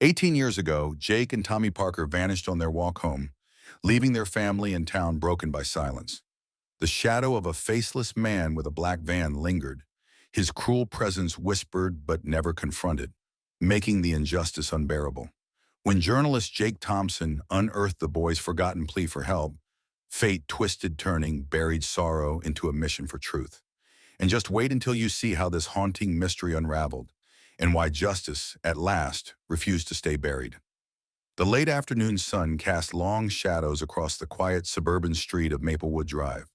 18 years ago, Jake and Tommy Parker vanished on their walk home, leaving their family and town broken by silence. The shadow of a faceless man with a black van lingered, his cruel presence whispered but never confronted, making the injustice unbearable. When journalist Jake Thompson unearthed the boy's forgotten plea for help, fate twisted turning buried sorrow into a mission for truth. And just wait until you see how this haunting mystery unraveled, and why justice, at last, refused to stay buried. The late afternoon sun cast long shadows across the quiet suburban street of Maplewood Drive.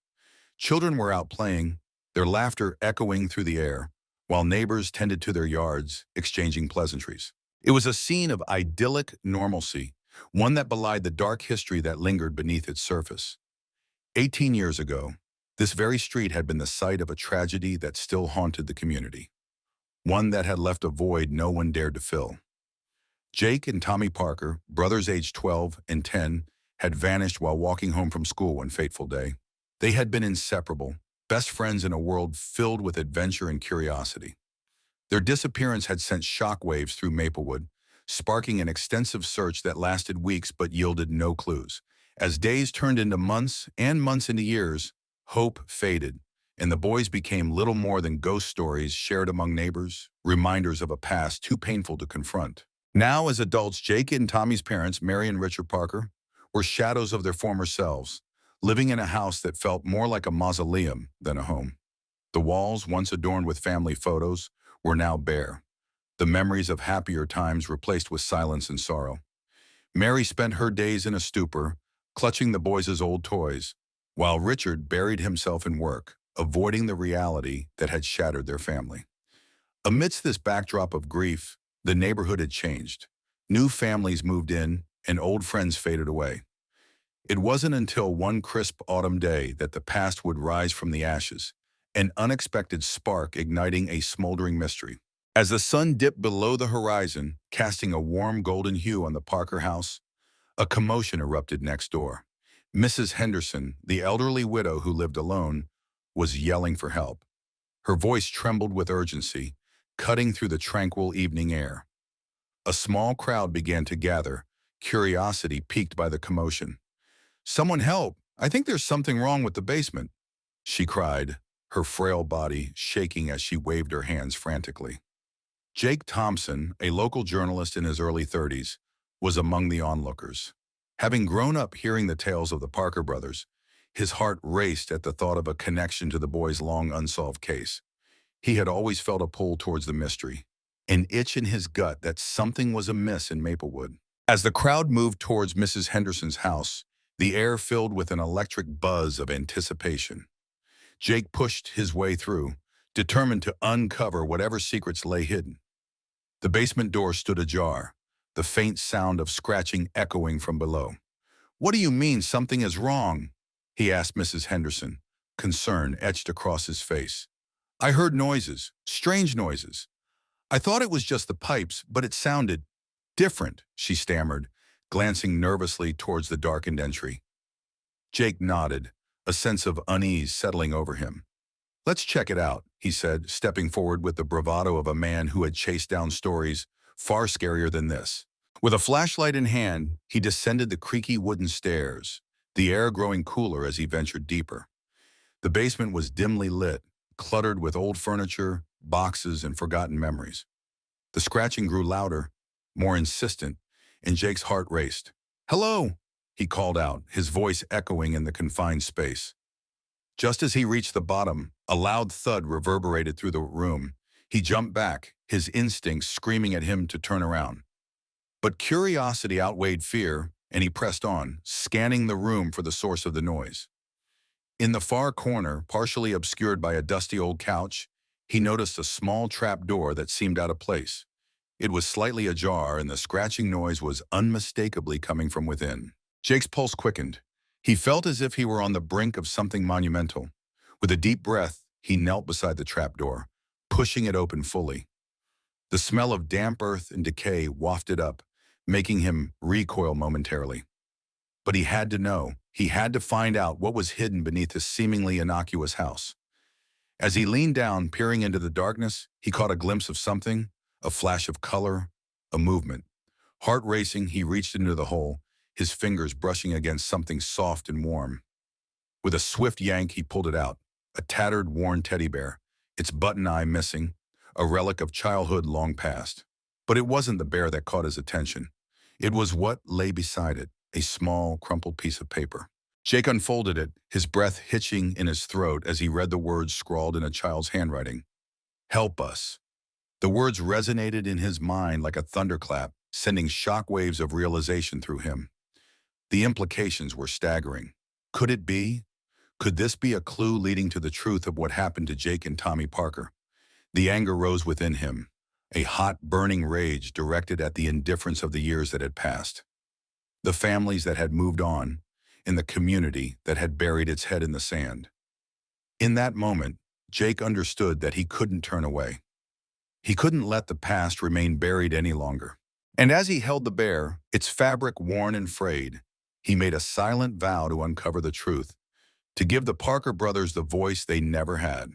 Children were out playing, their laughter echoing through the air, while neighbors tended to their yards, exchanging pleasantries. It was a scene of idyllic normalcy, one that belied the dark history that lingered beneath its surface. 18 years ago, this very street had been the site of a tragedy that still haunted the community, one that had left a void no one dared to fill. Jake and Tommy Parker, brothers aged 12 and 10, had vanished while walking home from school one fateful day. They had been inseparable, best friends in a world filled with adventure and curiosity. Their disappearance had sent shockwaves through Maplewood, sparking an extensive search that lasted weeks but yielded no clues. As days turned into months and months into years, hope faded, and the boys became little more than ghost stories shared among neighbors, reminders of a past too painful to confront. Now, as adults, Jake and Tommy's parents, Mary and Richard Parker, were shadows of their former selves, living in a house that felt more like a mausoleum than a home. The walls, once adorned with family photos, were now bare, the memories of happier times replaced with silence and sorrow. Mary spent her days in a stupor, clutching the boys' old toys, while Richard buried himself in work, avoiding the reality that had shattered their family. Amidst this backdrop of grief, the neighborhood had changed. New families moved in, and old friends faded away. It wasn't until one crisp autumn day that the past would rise from the ashes, an unexpected spark igniting a smoldering mystery. As the sun dipped below the horizon, casting a warm golden hue on the Parker house, a commotion erupted next door. Mrs. Henderson, the elderly widow who lived alone, was yelling for help. Her voice trembled with urgency, cutting through the tranquil evening air. A small crowd began to gather, curiosity piqued by the commotion. "Someone help! I think there's something wrong with the basement," she cried, her frail body shaking as she waved her hands frantically. Jake Thompson, a local journalist in his early 30s, was among the onlookers. Having grown up hearing the tales of the Parker brothers, his heart raced at the thought of a connection to the boys' long unsolved case. He had always felt a pull towards the mystery, an itch in his gut that something was amiss in Maplewood. As the crowd moved towards Mrs. Henderson's house, the air filled with an electric buzz of anticipation. Jake pushed his way through, determined to uncover whatever secrets lay hidden. The basement door stood ajar, the faint sound of scratching echoing from below. "What do you mean something is wrong?" he asked Mrs. Henderson, concern etched across his face. "I heard noises, strange noises. I thought it was just the pipes, but it sounded different," she stammered, glancing nervously towards the darkened entry. Jake nodded, a sense of unease settling over him. "Let's check it out," he said, stepping forward with the bravado of a man who had chased down stories far scarier than this. With a flashlight in hand, he descended the creaky wooden stairs, the air growing cooler as he ventured deeper. The basement was dimly lit, cluttered with old furniture, boxes, and forgotten memories. The scratching grew louder, more insistent, and Jake's heart raced. "Hello!" he called out, his voice echoing in the confined space. Just as he reached the bottom, a loud thud reverberated through the room. He jumped back, his instincts screaming at him to turn around. But curiosity outweighed fear, and he pressed on, scanning the room for the source of the noise. In the far corner, partially obscured by a dusty old couch, he noticed a small trap door that seemed out of place. It was slightly ajar, and the scratching noise was unmistakably coming from within. Jake's pulse quickened. He felt as if he were on the brink of something monumental. With a deep breath, he knelt beside the trapdoor, pushing it open fully. The smell of damp earth and decay wafted up, making him recoil momentarily. But he had to know. He had to find out what was hidden beneath this seemingly innocuous house. As he leaned down, peering into the darkness, he caught a glimpse of something, a flash of color, a movement. Heart racing, he reached into the hole, his fingers brushing against something soft and warm. With a swift yank, he pulled it out, a tattered, worn teddy bear, its button eye missing, a relic of childhood long past. But it wasn't the bear that caught his attention. It was what lay beside it, a small, crumpled piece of paper. Jake unfolded it, his breath hitching in his throat as he read the words scrawled in a child's handwriting. Help us. The words resonated in his mind like a thunderclap, sending shockwaves of realization through him. The implications were staggering. Could it be? Could this be a clue leading to the truth of what happened to Jake and Tommy Parker? The anger rose within him, a hot, burning rage directed at the indifference of the years that had passed. The families that had moved on, in the community that had buried its head in the sand. In that moment, Jake understood that he couldn't turn away. He couldn't let the past remain buried any longer. And as he held the bear, its fabric worn and frayed, he made a silent vow to uncover the truth, to give the Parker brothers the voice they never had.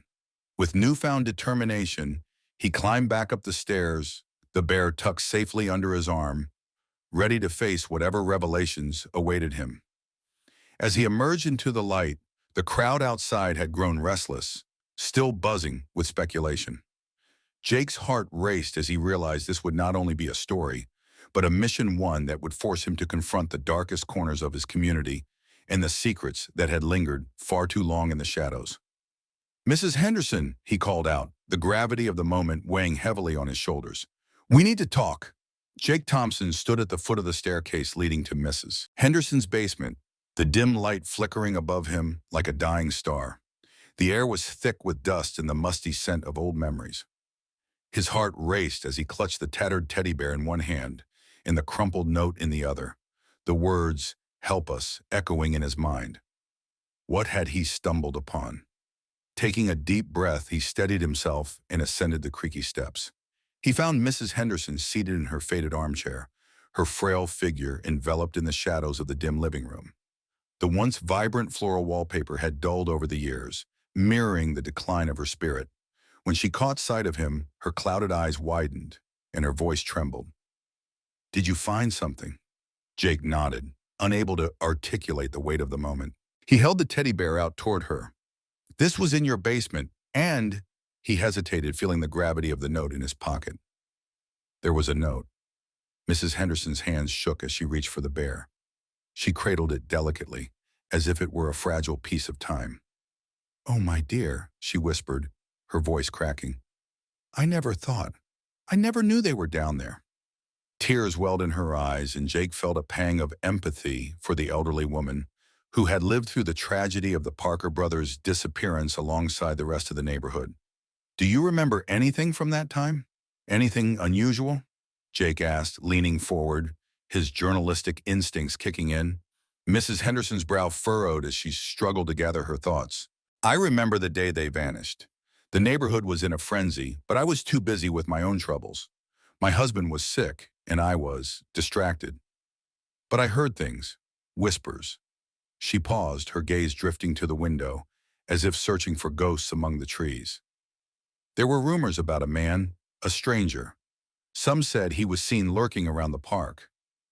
With newfound determination, he climbed back up the stairs, the bear tucked safely under his arm, ready to face whatever revelations awaited him. As he emerged into the light, the crowd outside had grown restless, still buzzing with speculation. Jake's heart raced as he realized this would not only be a story, but a mission one that would force him to confront the darkest corners of his community and the secrets that had lingered far too long in the shadows. "Mrs. Henderson," he called out, the gravity of the moment weighing heavily on his shoulders. "We need to talk." Jake Thompson stood at the foot of the staircase leading to Mrs. Henderson's basement, the dim light flickering above him like a dying star. The air was thick with dust and the musty scent of old memories. His heart raced as he clutched the tattered teddy bear in one hand and the crumpled note in the other, the words, "Help us," echoing in his mind. What had he stumbled upon? Taking a deep breath, he steadied himself and ascended the creaky steps. He found Mrs. Henderson seated in her faded armchair, her frail figure enveloped in the shadows of the dim living room. The once vibrant floral wallpaper had dulled over the years, mirroring the decline of her spirit. When she caught sight of him, her clouded eyes widened and her voice trembled. "Did you find something?" Jake nodded, unable to articulate the weight of the moment. He held the teddy bear out toward her. "This was in your basement, and—" He hesitated, feeling the gravity of the note in his pocket. There was a note. Mrs. Henderson's hands shook as she reached for the bear. She cradled it delicately, as if it were a fragile piece of time. "Oh, my dear," she whispered, her voice cracking. I never knew they were down there." Tears welled in her eyes, and Jake felt a pang of empathy for the elderly woman who had lived through the tragedy of the Parker brothers' disappearance alongside the rest of the neighborhood. "Do you remember anything from that time? Anything unusual?" Jake asked, leaning forward, his journalistic instincts kicking in. Mrs. Henderson's brow furrowed as she struggled to gather her thoughts. "I remember the day they vanished. The neighborhood was in a frenzy, but I was too busy with my own troubles. My husband was sick, and I was distracted. But I heard things, whispers." She paused, her gaze drifting to the window, as if searching for ghosts among the trees. "There were rumors about a man, a stranger. Some said he was seen lurking around the park."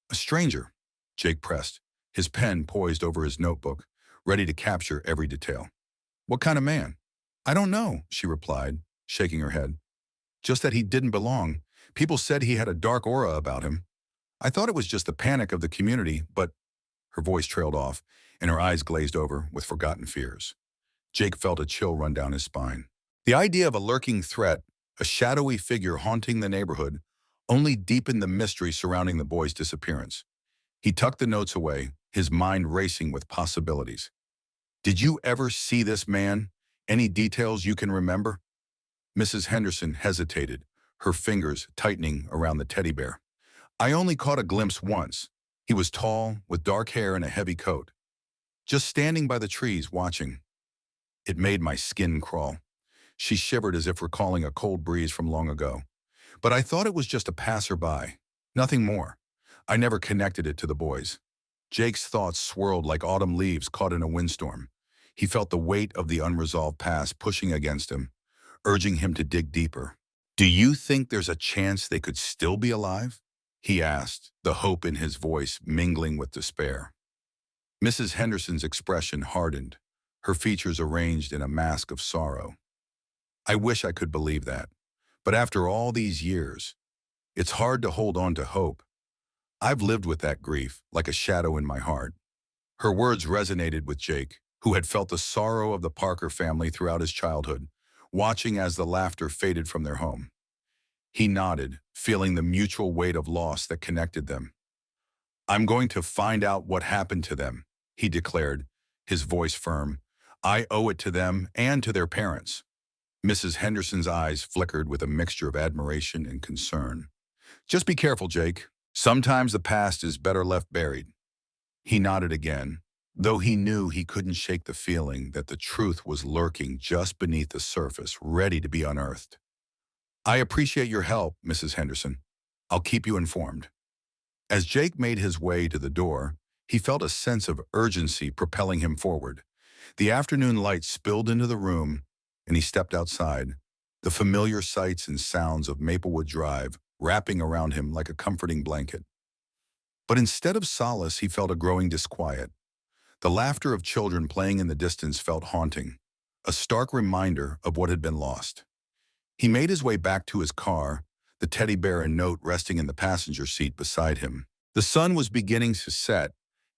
"A stranger?" Jake pressed, his pen poised over his notebook, ready to capture every detail. "What kind of man?" "I don't know," she replied, shaking her head. "Just that he didn't belong. People said he had a dark aura about him. I thought it was just the panic of the community, but—" Her voice trailed off, and her eyes glazed over with forgotten fears. Jake felt a chill run down his spine. The idea of a lurking threat, a shadowy figure haunting the neighborhood, only deepened the mystery surrounding the boy's disappearance. He tucked the notes away, his mind racing with possibilities. "Did you ever see this man? Any details you can remember?" Mrs. Henderson hesitated, her fingers tightening around the teddy bear. "I only caught a glimpse once. He was tall, with dark hair and a heavy coat. Just standing by the trees, watching." It made my skin crawl. She shivered as if recalling a cold breeze from long ago. "But I thought it was just a passerby. Nothing more. I never connected it to the boys." Jake's thoughts swirled like autumn leaves caught in a windstorm. He felt the weight of the unresolved past pushing against him, urging him to dig deeper. "Do you think there's a chance they could still be alive?" he asked, the hope in his voice mingling with despair. Mrs. Henderson's expression hardened, her features arranged in a mask of sorrow. I wish I could believe that. But after all these years, it's hard to hold on to hope. I've lived with that grief like a shadow in my heart. Her words resonated with Jake, who had felt the sorrow of the Parker family throughout his childhood, watching as the laughter faded from their home. He nodded, feeling the mutual weight of loss that connected them. I'm going to find out what happened to them, he declared, his voice firm. I owe it to them and to their parents. Mrs. Henderson's eyes flickered with a mixture of admiration and concern. Just be careful, Jake. Sometimes the past is better left buried. He nodded again, though he knew he couldn't shake the feeling that the truth was lurking just beneath the surface, ready to be unearthed. I appreciate your help, Mrs. Henderson. I'll keep you informed. As Jake made his way to the door, he felt a sense of urgency propelling him forward. The afternoon light spilled into the room, and he stepped outside, the familiar sights and sounds of Maplewood Drive wrapping around him like a comforting blanket. But instead of solace, he felt a growing disquiet. The laughter of children playing in the distance felt haunting, a stark reminder of what had been lost. He made his way back to his car, the teddy bear and note resting in the passenger seat beside him. The sun was beginning to set,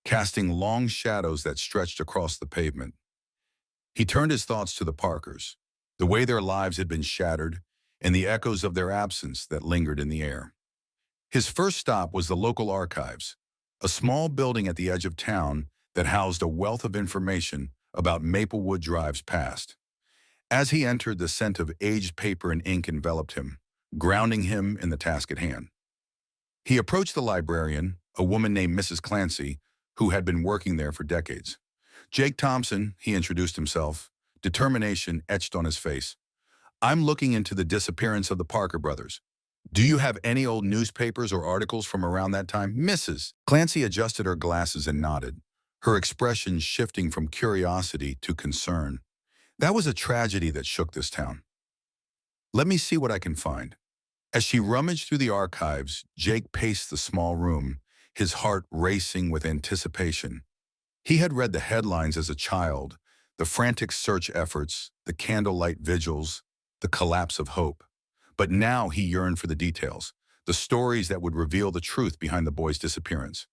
casting long shadows that stretched across the pavement. He turned his thoughts to the Parkers, the way their lives had been shattered, and the echoes of their absence that lingered in the air. His first stop was the local archives, a small building at the edge of town that housed a wealth of information about Maplewood Drive's past. As he entered, the scent of aged paper and ink enveloped him, grounding him in the task at hand. He approached the librarian, a woman named Mrs. Clancy, who had been working there for decades. Jake Thompson, he introduced himself, determination etched on his face. I'm looking into the disappearance of the Parker brothers. Do you have any old newspapers or articles from around that time? Mrs. Clancy adjusted her glasses and nodded, her expression shifting from curiosity to concern. That was a tragedy that shook this town. Let me see what I can find. As she rummaged through the archives, Jake paced the small room, his heart racing with anticipation. He had read the headlines as a child, the frantic search efforts, the candlelight vigils, the collapse of hope. But now he yearned for the details, the stories that would reveal the truth behind the boy's disappearance.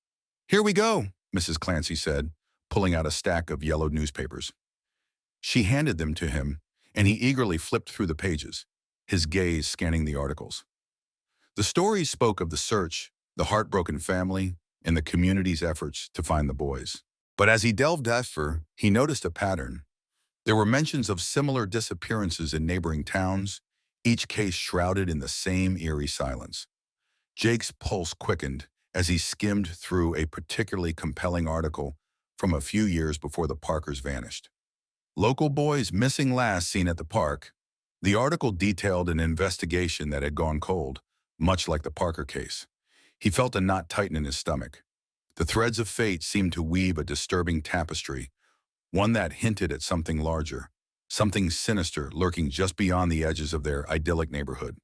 Here we go, Mrs. Clancy said, pulling out a stack of yellowed newspapers. She handed them to him, and he eagerly flipped through the pages, his gaze scanning the articles. The stories spoke of the search, the heartbroken family, and the community's efforts to find the boys. But as he delved deeper, he noticed a pattern. There were mentions of similar disappearances in neighboring towns, each case shrouded in the same eerie silence. Jake's pulse quickened as he skimmed through a particularly compelling article from a few years before the Parkers vanished. Local boys missing last seen at the park. The article detailed an investigation that had gone cold, much like the Parker case. He felt a knot tighten in his stomach. The threads of fate seemed to weave a disturbing tapestry, one that hinted at something larger, something sinister lurking just beyond the edges of their idyllic neighborhood.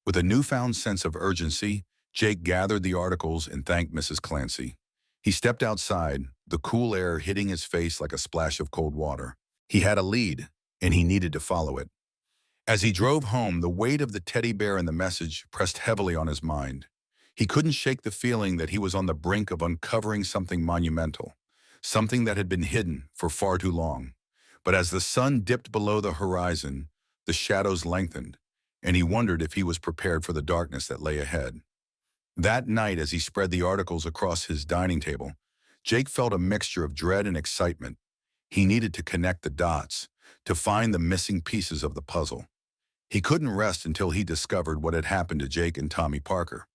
With a newfound sense of urgency, Jake gathered the articles and thanked Mrs. Clancy. He stepped outside, the cool air hitting his face like a splash of cold water. He had a lead, and he needed to follow it. As he drove home, the weight of the teddy bear and the message pressed heavily on his mind. He couldn't shake the feeling that he was on the brink of uncovering something monumental, something that had been hidden for far too long. But as the sun dipped below the horizon, the shadows lengthened, and he wondered if he was prepared for the darkness that lay ahead. That night, as he spread the articles across his dining table, Jake felt a mixture of dread and excitement. He needed to connect the dots, to find the missing pieces of the puzzle. He couldn't rest until he discovered what had happened to Jake and Tommy Parker.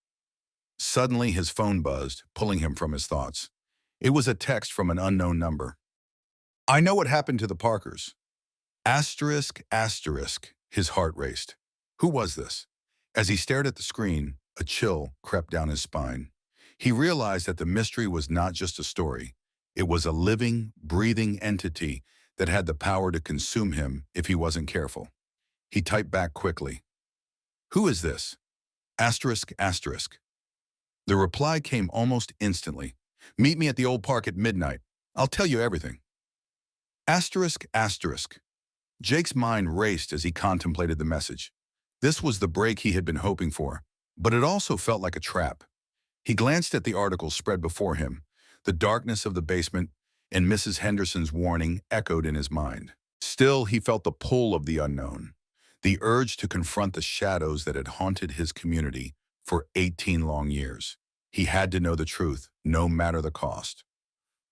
Suddenly, his phone buzzed, pulling him from his thoughts. It was a text from an unknown number. I know what happened to the Parkers. Asterisk, asterisk, his heart raced. Who was this? As he stared at the screen, a chill crept down his spine. He realized that the mystery was not just a story. It was a living, breathing entity that had the power to consume him if he wasn't careful. He typed back quickly. Who is this? Asterisk, asterisk. The reply came almost instantly. Meet me at the old park at midnight. I'll tell you everything. Asterisk, asterisk. Jake's mind raced as he contemplated the message. This was the break he had been hoping for, but it also felt like a trap. He glanced at the article spread before him. The darkness of the basement and Mrs. Henderson's warning echoed in his mind. Still, he felt the pull of the unknown, the urge to confront the shadows that had haunted his community for 18 long years. He had to know the truth, no matter the cost.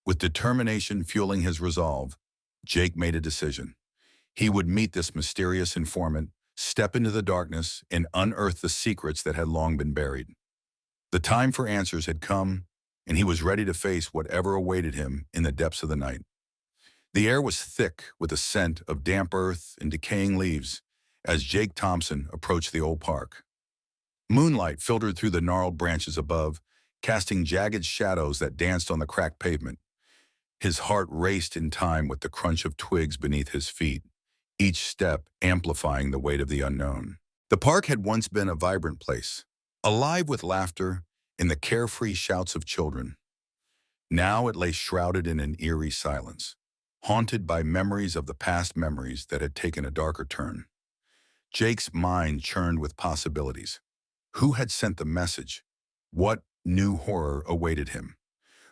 With determination fueling his resolve, Jake made a decision. He would meet this mysterious informant, step into the darkness, and unearth the secrets that had long been buried. The time for answers had come, and he was ready to face whatever awaited him in the depths of the night. The air was thick with the scent of damp earth and decaying leaves as Jake Thompson approached the old park. Moonlight filtered through the gnarled branches above, casting jagged shadows that danced on the cracked pavement. His heart raced in time with the crunch of twigs beneath his feet, each step amplifying the weight of the unknown. The park had once been a vibrant place, alive with laughter and the carefree shouts of children. Now it lay shrouded in an eerie silence, haunted by memories of the past memories that had taken a darker turn. Jake's mind churned with possibilities. Who had sent the message? What new horror awaited him?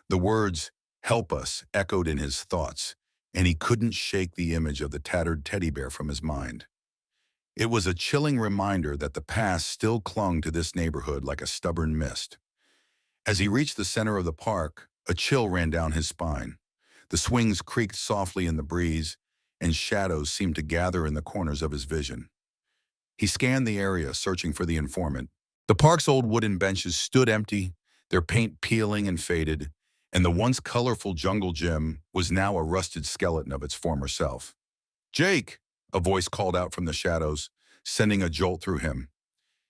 The words, "Help us," echoed in his thoughts, and he couldn't shake the image of the tattered teddy bear from his mind. It was a chilling reminder that the past still clung to this neighborhood like a stubborn mist. As he reached the center of the park, a chill ran down his spine. The swings creaked softly in the breeze, and shadows seemed to gather in the corners of his vision. He scanned the area, searching for the informant. The park's old wooden benches stood empty, their paint peeling and faded, and the once colorful jungle gym was now a rusted skeleton of its former self. "Jake!" a voice called out from the shadows, sending a jolt through him.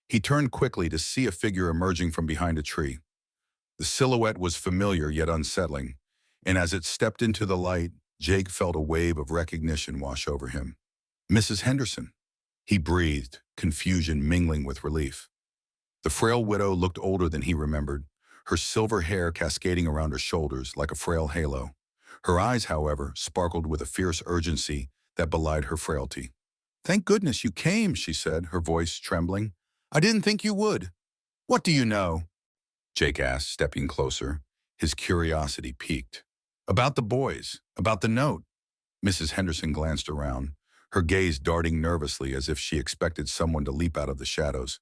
He turned quickly to see a figure emerging from behind a tree. The silhouette was familiar yet unsettling, and as it stepped into the light, Jake felt a wave of recognition wash over him. "Mrs. Henderson." He breathed, confusion mingling with relief. The frail widow looked older than he remembered, her silver hair cascading around her shoulders like a frail halo. Her eyes, however, sparkled with a fierce urgency that belied her frailty. "Thank goodness you came," she said, her voice trembling. "I didn't think you would." "What do you know?" Jake asked, stepping closer. His curiosity piqued. "About the boys, about the note." Mrs. Henderson glanced around, her gaze darting nervously as if she expected someone to leap out of the shadows.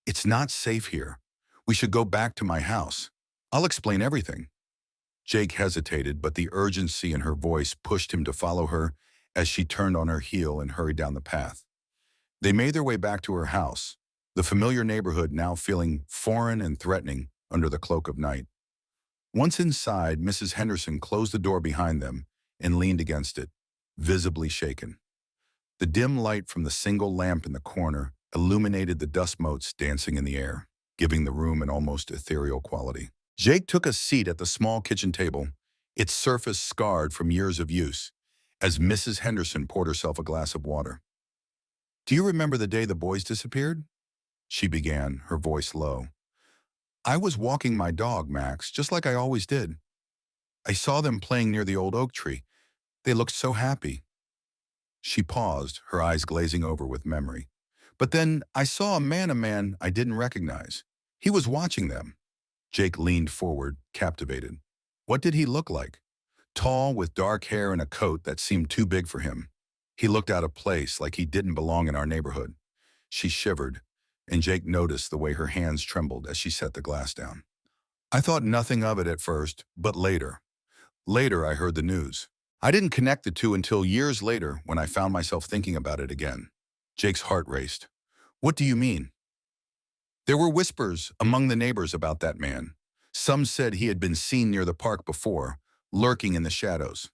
"It's not safe here. We should go back to my house. I'll explain everything." Jake hesitated, but the urgency in her voice pushed him to follow her as she turned on her heel and hurried down the path. They made their way back to her house, the familiar neighborhood now feeling foreign and threatening under the cloak of night. Once inside, Mrs. Henderson closed the door behind them and leaned against it, visibly shaken. The dim light from the single lamp in the corner illuminated the dust motes dancing in the air, giving the room an almost ethereal quality. Jake took a seat at the small kitchen table, its surface scarred from years of use, as Mrs. Henderson poured herself a glass of water. "Do you remember the day the boys disappeared?" she began, her voice low. "I was walking my dog, Max, just like I always did. I saw them playing near the old oak tree. They looked so happy." She paused, her eyes glazing over with memory. "But then I saw a man I didn't recognize. He was watching them." Jake leaned forward, captivated. What did he look like? Tall, with dark hair and a coat that seemed too big for him. He looked out of place, like he didn't belong in our neighborhood. She shivered, and Jake noticed the way her hands trembled as she set the glass down. "I thought nothing of it at first, but later. Later, I heard the news. I didn't connect the two until years later when I found myself thinking about it again." Jake's heart raced. "What do you mean?" "There were whispers among the neighbors about that man. Some said he had been seen near the park before, lurking in the shadows.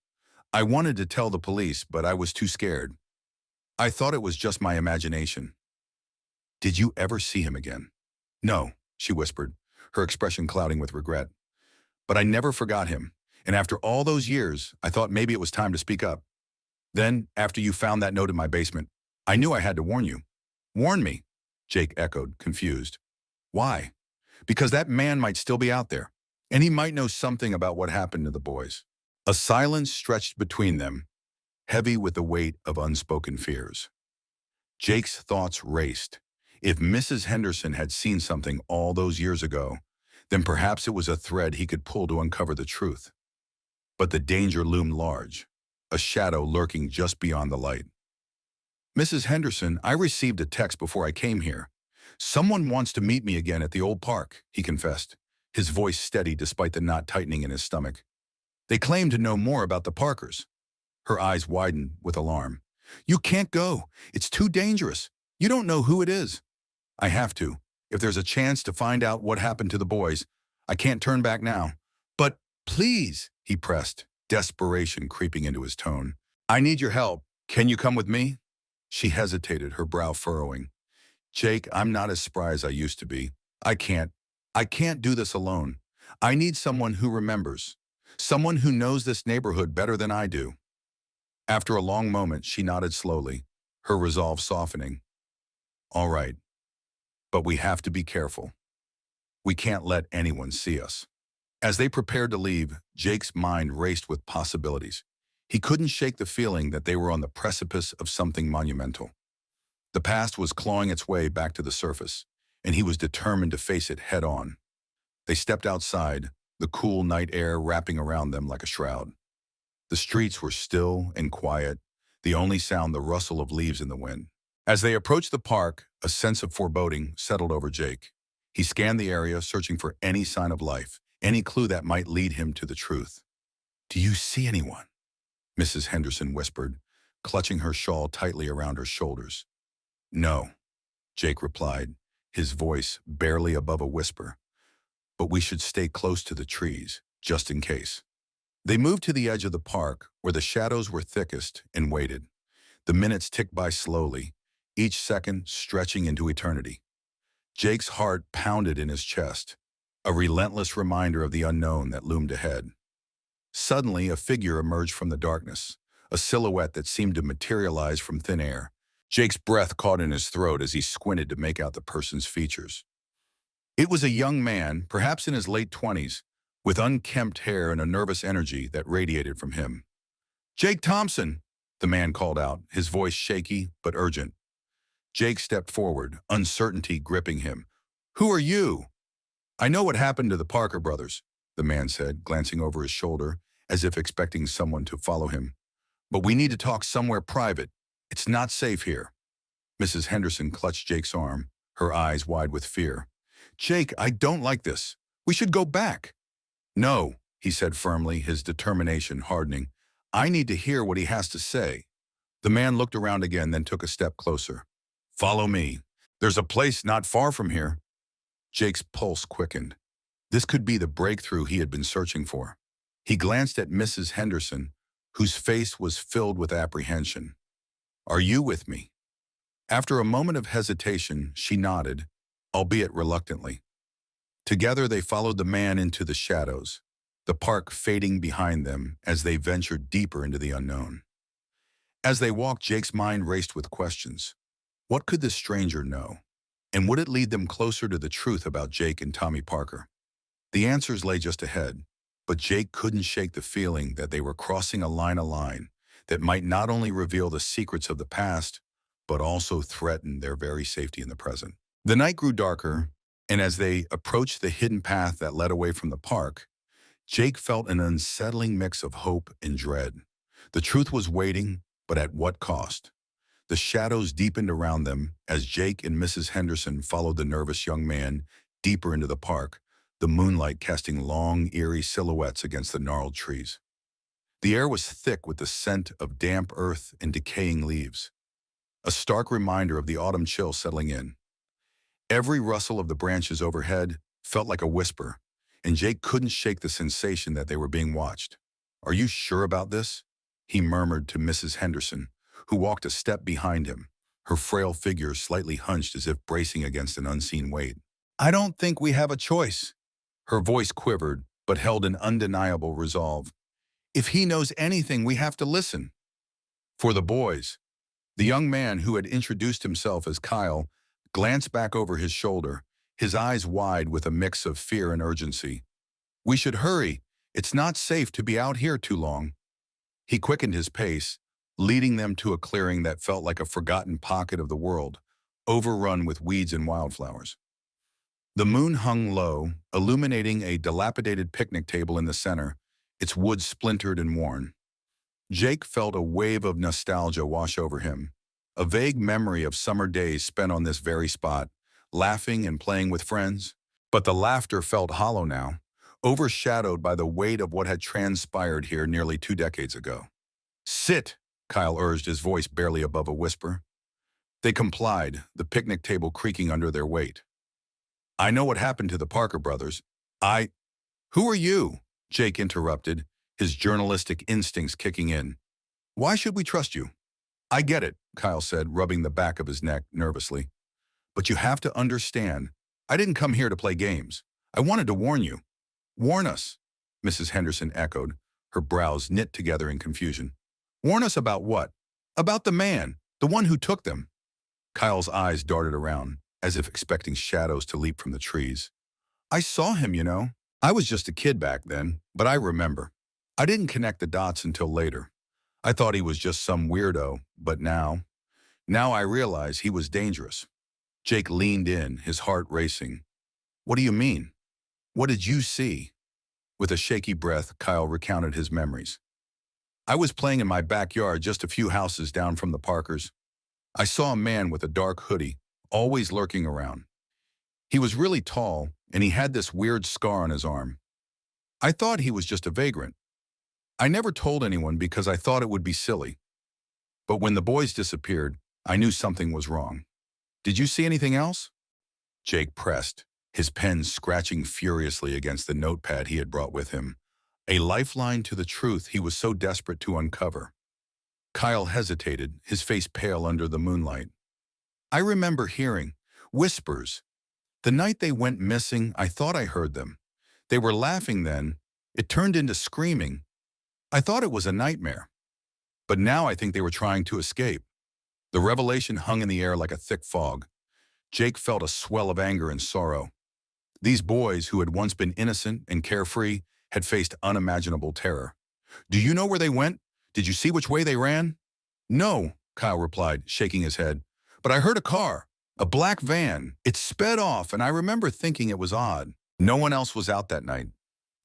I wanted to tell the police, but I was too scared. I thought it was just my imagination." "Did you ever see him again?" "No," she whispered, her expression clouding with regret. "But I never forgot him, and after all those years, I thought maybe it was time to speak up. Then, after you found that note in my basement, I knew I had to warn you." "Warn me?" Jake echoed, confused. "Why?" because that man might still be out there, and he might know something about what happened to the boys. A silence stretched between them, heavy with the weight of unspoken fears. Jake's thoughts raced. If Mrs. Henderson had seen something all those years ago, then perhaps it was a thread he could pull to uncover the truth. But the danger loomed large, a shadow lurking just beyond the light. Mrs. Henderson, I received a text before I came here. Someone wants to meet me again at the old park, he confessed, his voice steady despite the knot tightening in his stomach. They claim to know more about the Parkers. Her eyes widened with alarm. You can't go. It's too dangerous. You don't know who it is. I have to. If there's a chance to find out what happened to the boys, I can't turn back now. But please, he pressed, desperation creeping into his tone. I need your help. Can you come with me? She hesitated, her brow furrowing. Jake, I'm not as spry as I used to be. I can't do this alone. I need someone who remembers. Someone who knows this neighborhood better than I do. After a long moment, she nodded slowly, her resolve softening. All right, but we have to be careful. We can't let anyone see us. As they prepared to leave, Jake's mind raced with possibilities. He couldn't shake the feeling that they were on the precipice of something monumental. The past was clawing its way back to the surface, and he was determined to face it head-on. They stepped outside, the cool night air wrapping around them like a shroud. The streets were still and quiet, the only sound the rustle of leaves in the wind. As they approached the park, a sense of foreboding settled over Jake. He scanned the area, searching for any sign of life, any clue that might lead him to the truth. Do you see anyone? Mrs. Henderson whispered, clutching her shawl tightly around her shoulders. No, Jake replied, his voice barely above a whisper. But we should stay close to the trees, just in case. They moved to the edge of the park, where the shadows were thickest, and waited. The minutes ticked by slowly, each second stretching into eternity. Jake's heart pounded in his chest, a relentless reminder of the unknown that loomed ahead. Suddenly, a figure emerged from the darkness, a silhouette that seemed to materialize from thin air. Jake's breath caught in his throat as he squinted to make out the person's features. It was a young man, perhaps in his late 20s, with unkempt hair and a nervous energy that radiated from him. Jake Thompson, the man called out, his voice shaky but urgent. Jake stepped forward, uncertainty gripping him. Who are you? I know what happened to the Parker brothers, the man said, glancing over his shoulder, as if expecting someone to follow him. But we need to talk somewhere private. It's not safe here. Mrs. Henderson clutched Jake's arm, her eyes wide with fear. Jake, I don't like this. We should go back. No, he said firmly, his determination hardening. I need to hear what he has to say. The man looked around again, then took a step closer. Follow me. There's a place not far from here. Jake's pulse quickened. This could be the breakthrough he had been searching for. He glanced at Mrs. Henderson, whose face was filled with apprehension. Are you with me? After a moment of hesitation, she nodded, albeit reluctantly. Together they followed the man into the shadows, the park fading behind them as they ventured deeper into the unknown. As they walked, Jake's mind raced with questions. What could this stranger know? And would it lead them closer to the truth about Jake and Tommy Parker? The answers lay just ahead, but Jake couldn't shake the feeling that they were crossing a line that might not only reveal the secrets of the past, but also threaten their very safety in the present. The night grew darker, and as they approached the hidden path that led away from the park, Jake felt an unsettling mix of hope and dread. The truth was waiting, but at what cost? The shadows deepened around them as Jake and Mrs. Henderson followed the nervous young man deeper into the park, the moonlight casting long, eerie silhouettes against the gnarled trees. The air was thick with the scent of damp earth and decaying leaves, a stark reminder of the autumn chill settling in. Every rustle of the branches overhead felt like a whisper, and Jake couldn't shake the sensation that they were being watched. Are you sure about this? He murmured to Mrs. Henderson, who walked a step behind him, her frail figure slightly hunched as if bracing against an unseen weight. I don't think we have a choice. Her voice quivered, but held an undeniable resolve. If he knows anything, we have to listen. For the boys, the young man who had introduced himself as Kyle glanced back over his shoulder, his eyes wide with a mix of fear and urgency. "We should hurry. It's not safe to be out here too long." He quickened his pace, leading them to a clearing that felt like a forgotten pocket of the world, overrun with weeds and wildflowers. The moon hung low, illuminating a dilapidated picnic table in the center, its wood splintered and worn. Jake felt a wave of nostalgia wash over him, a vague memory of summer days spent on this very spot, laughing and playing with friends. But the laughter felt hollow now, overshadowed by the weight of what had transpired here nearly 2 decades ago. "Sit," Kyle urged, his voice barely above a whisper. They complied, the picnic table creaking under their weight. "I know what happened to the Parker brothers. Who are you?" Jake interrupted, his journalistic instincts kicking in. "Why should we trust you?" "I get it," Kyle said, rubbing the back of his neck nervously. "But you have to understand, I didn't come here to play games. I wanted to warn you." "Warn us," Mrs. Henderson echoed, her brows knit together in confusion. "Warn us about what?" "About the man, the one who took them." Kyle's eyes darted around, as if expecting shadows to leap from the trees. "I saw him, you know. I was just a kid back then, but I remember. I didn't connect the dots until later. I thought he was just some weirdo, but now I realize he was dangerous." Jake leaned in, his heart racing. "What do you mean? What did you see?" With a shaky breath, Kyle recounted his memories. "I was playing in my backyard just a few houses down from the Parkers. I saw a man with a dark hoodie, always lurking around. He was really tall, and he had this weird scar on his arm. I thought he was just a vagrant. I never told anyone because I thought it would be silly. But when the boys disappeared, I knew something was wrong. Did you see anything else?" Jake pressed, his pen scratching furiously against the notepad he had brought with him, a lifeline to the truth he was so desperate to uncover. Kyle hesitated, his face pale under the moonlight. "I remember hearing whispers. The night they went missing, I thought I heard them. They were laughing then. It turned into screaming. I thought it was a nightmare. But now I think they were trying to escape." The revelation hung in the air like a thick fog. Jake felt a swell of anger and sorrow. These boys, who had once been innocent and carefree, had faced unimaginable terror. "Do you know where they went? Did you see which way they ran?" "No," Kyle replied, shaking his head. "But I heard a car, a black van. It sped off, and I remember thinking it was odd. No one else was out that night.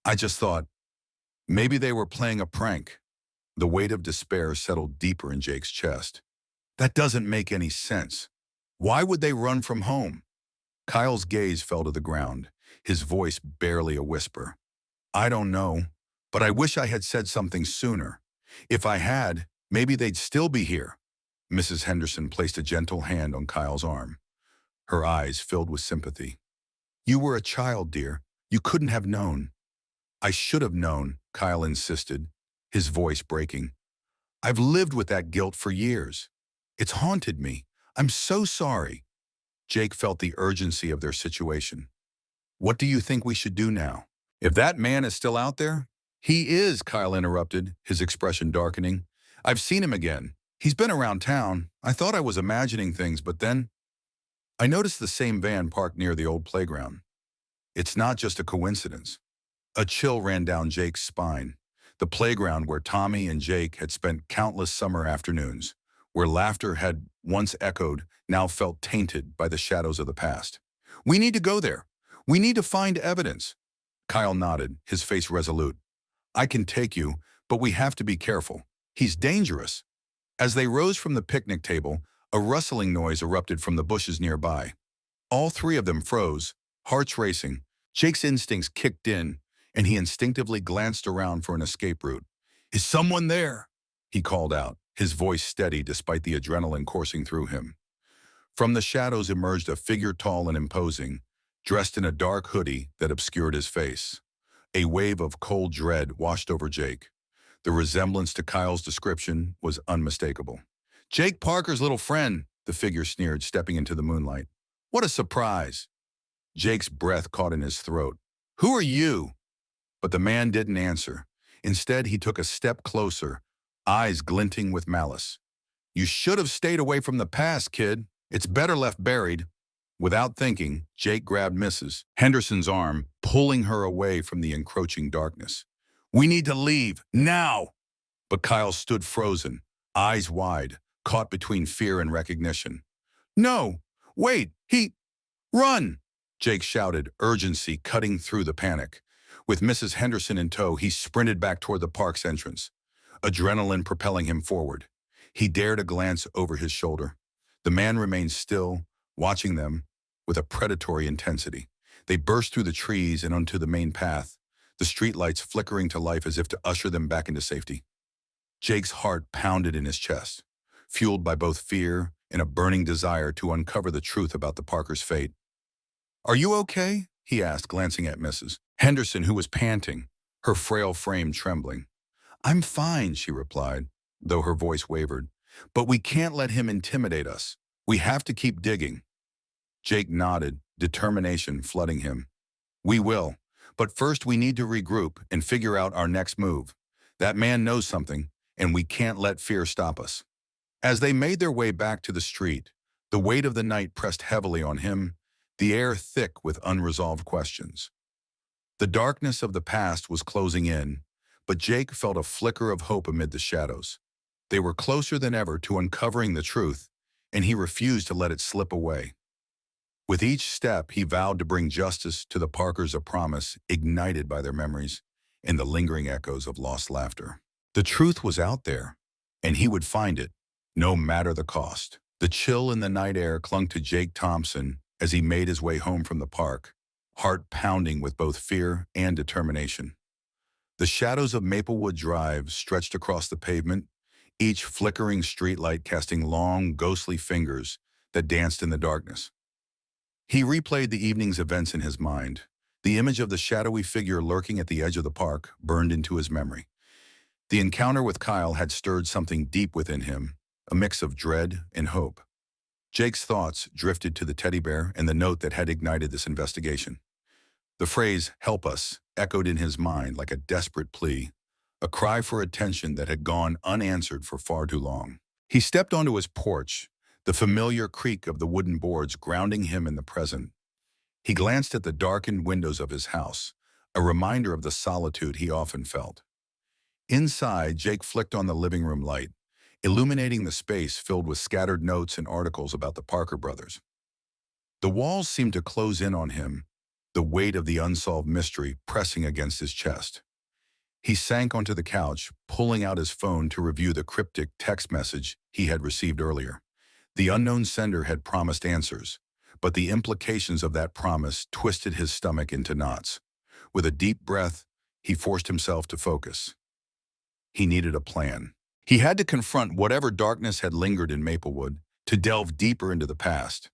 I just thought, maybe they were playing a prank." The weight of despair settled deeper in Jake's chest. "That doesn't make any sense. Why would they run from home?" Kyle's gaze fell to the ground, his voice barely a whisper. "I don't know, but I wish I had said something sooner. If I had, maybe they'd still be here." Mrs. Henderson placed a gentle hand on Kyle's arm. Her eyes filled with sympathy. "You were a child, dear. You couldn't have known." "I should have known," Kyle insisted, his voice breaking. "I've lived with that guilt for years. It's haunted me. I'm so sorry." Jake felt the urgency of their situation. "What do you think we should do now? If that man is still out there?" "He is," Kyle interrupted, his expression darkening. "I've seen him again. He's been around town. I thought I was imagining things, but then I noticed the same van parked near the old playground. It's not just a coincidence." A chill ran down Jake's spine. The playground where Tommy and Jake had spent countless summer afternoons, where laughter had once echoed, now felt tainted by the shadows of the past. "We need to go there. We need to find evidence." Kyle nodded, his face resolute. "I can take you, but we have to be careful. He's dangerous." As they rose from the picnic table, a rustling noise erupted from the bushes nearby. All three of them froze, hearts racing. Jake's instincts kicked in, and he instinctively glanced around for an escape route. "Is someone there?" he called out, his voice steady despite the adrenaline coursing through him. From the shadows emerged a figure tall and imposing, dressed in a dark hoodie that obscured his face. A wave of cold dread washed over Jake. The resemblance to Kyle's description was unmistakable. "Jake Parker's little friend," the figure sneered, stepping into the moonlight. "What a surprise." Jake's breath caught in his throat. "Who are you?" But the man didn't answer. Instead, he took a step closer, eyes glinting with malice. "You should have stayed away from the past, kid. It's better left buried." Without thinking, Jake grabbed Mrs. Henderson's arm, pulling her away from the encroaching darkness. "We need to leave, now!" But Kyle stood frozen, eyes wide, caught between fear and recognition. "No! Wait! Run!" Jake shouted, urgency cutting through the panic. With Mrs. Henderson in tow, he sprinted back toward the park's entrance, adrenaline propelling him forward. He dared a glance over his shoulder. The man remained still, watching them with a predatory intensity. They burst through the trees and onto the main path, the streetlights flickering to life as if to usher them back into safety. Jake's heart pounded in his chest, fueled by both fear and a burning desire to uncover the truth about the Parkers' fate. "Are you okay?" he asked, glancing at Mrs. Henderson, who was panting, her frail frame trembling. "I'm fine," she replied, though her voice wavered. "But we can't let him intimidate us. We have to keep digging." Jake nodded, determination flooding him. "We will. But first we need to regroup and figure out our next move. That man knows something, and we can't let fear stop us." As they made their way back to the street, the weight of the night pressed heavily on him, the air thick with unresolved questions. The darkness of the past was closing in, but Jake felt a flicker of hope amid the shadows. They were closer than ever to uncovering the truth, and he refused to let it slip away. With each step, he vowed to bring justice to the Parkers, a promise ignited by their memories and the lingering echoes of lost laughter. The truth was out there, and he would find it, no matter the cost. The chill in the night air clung to Jake Thompson as he made his way home from the park, heart pounding with both fear and determination. The shadows of Maplewood Drive stretched across the pavement, each flickering streetlight casting long, ghostly fingers that danced in the darkness. He replayed the evening's events in his mind. The image of the shadowy figure lurking at the edge of the park burned into his memory. The encounter with Kyle had stirred something deep within him, a mix of dread and hope. Jake's thoughts drifted to the teddy bear and the note that had ignited this investigation. The phrase, "help us," echoed in his mind like a desperate plea, a cry for attention that had gone unanswered for far too long. He stepped onto his porch, the familiar creak of the wooden boards grounding him in the present. He glanced at the darkened windows of his house, a reminder of the solitude he often felt. Inside, Jake flicked on the living room light, illuminating the space filled with scattered notes and articles about the Parker brothers. The walls seemed to close in on him, the weight of the unsolved mystery pressing against his chest. He sank onto the couch, pulling out his phone to review the cryptic text message he had received earlier. The unknown sender had promised answers, but the implications of that promise twisted his stomach into knots. With a deep breath, he forced himself to focus. He needed a plan. He had to confront whatever darkness had lingered in Maplewood, to delve deeper into the past.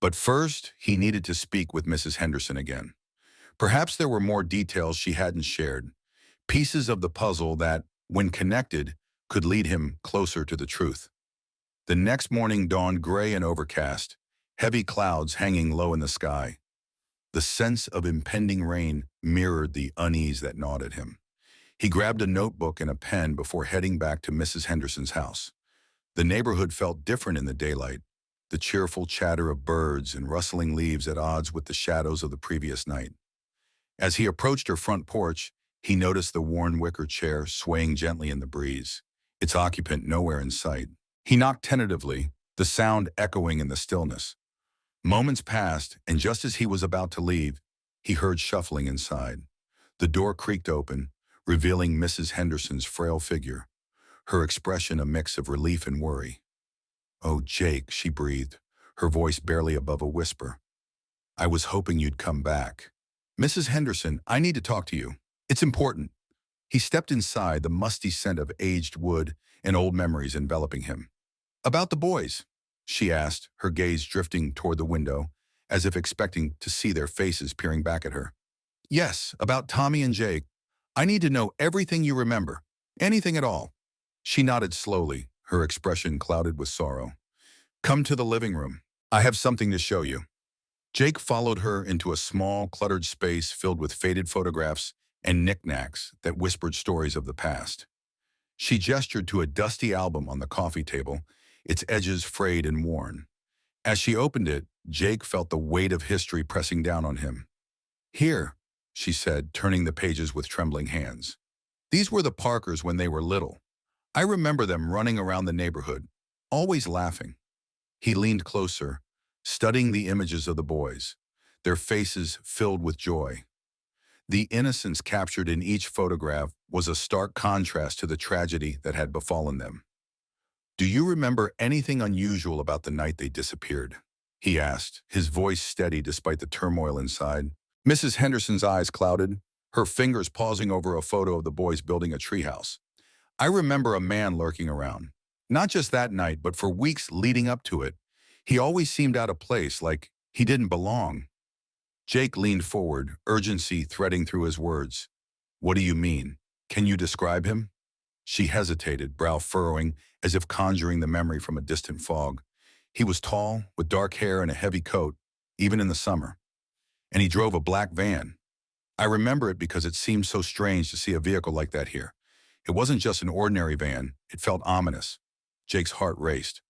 But first, he needed to speak with Mrs. Henderson again. Perhaps there were more details she hadn't shared, pieces of the puzzle that, when connected, could lead him closer to the truth. The next morning dawned gray and overcast, heavy clouds hanging low in the sky. The sense of impending rain mirrored the unease that gnawed at him. He grabbed a notebook and a pen before heading back to Mrs. Henderson's house. The neighborhood felt different in the daylight, the cheerful chatter of birds and rustling leaves at odds with the shadows of the previous night. As he approached her front porch, he noticed the worn wicker chair swaying gently in the breeze, its occupant nowhere in sight. He knocked tentatively, the sound echoing in the stillness. Moments passed, and just as he was about to leave, he heard shuffling inside. The door creaked open, revealing Mrs. Henderson's frail figure, her expression a mix of relief and worry. "Oh, Jake," she breathed, her voice barely above a whisper. "I was hoping you'd come back." "Mrs. Henderson, I need to talk to you. It's important." He stepped inside, the musty scent of aged wood and old memories enveloping him. "About the boys?" she asked, her gaze drifting toward the window, as if expecting to see their faces peering back at her. "Yes, about Tommy and Jake. I need to know everything you remember, anything at all." She nodded slowly, her expression clouded with sorrow. "Come to the living room. I have something to show you." Jake followed her into a small, cluttered space filled with faded photographs and knickknacks that whispered stories of the past. She gestured to a dusty album on the coffee table, its edges frayed and worn. As she opened it, Jake felt the weight of history pressing down on him. "Here," she said, turning the pages with trembling hands. "These were the Parkers when they were little. I remember them running around the neighborhood, always laughing." He leaned closer, studying the images of the boys, their faces filled with joy. The innocence captured in each photograph was a stark contrast to the tragedy that had befallen them. "Do you remember anything unusual about the night they disappeared?" he asked, his voice steady despite the turmoil inside. Mrs. Henderson's eyes clouded, her fingers pausing over a photo of the boys building a treehouse. "I remember a man lurking around. Not just that night, but for weeks leading up to it. He always seemed out of place, like he didn't belong." Jake leaned forward, urgency threading through his words. "What do you mean? Can you describe him?" She hesitated, brow furrowing, as if conjuring the memory from a distant fog. "He was tall, with dark hair and a heavy coat, even in the summer. And he drove a black van. I remember it because it seemed so strange to see a vehicle like that here. It wasn't just an ordinary van, it felt ominous." Jake's heart raced.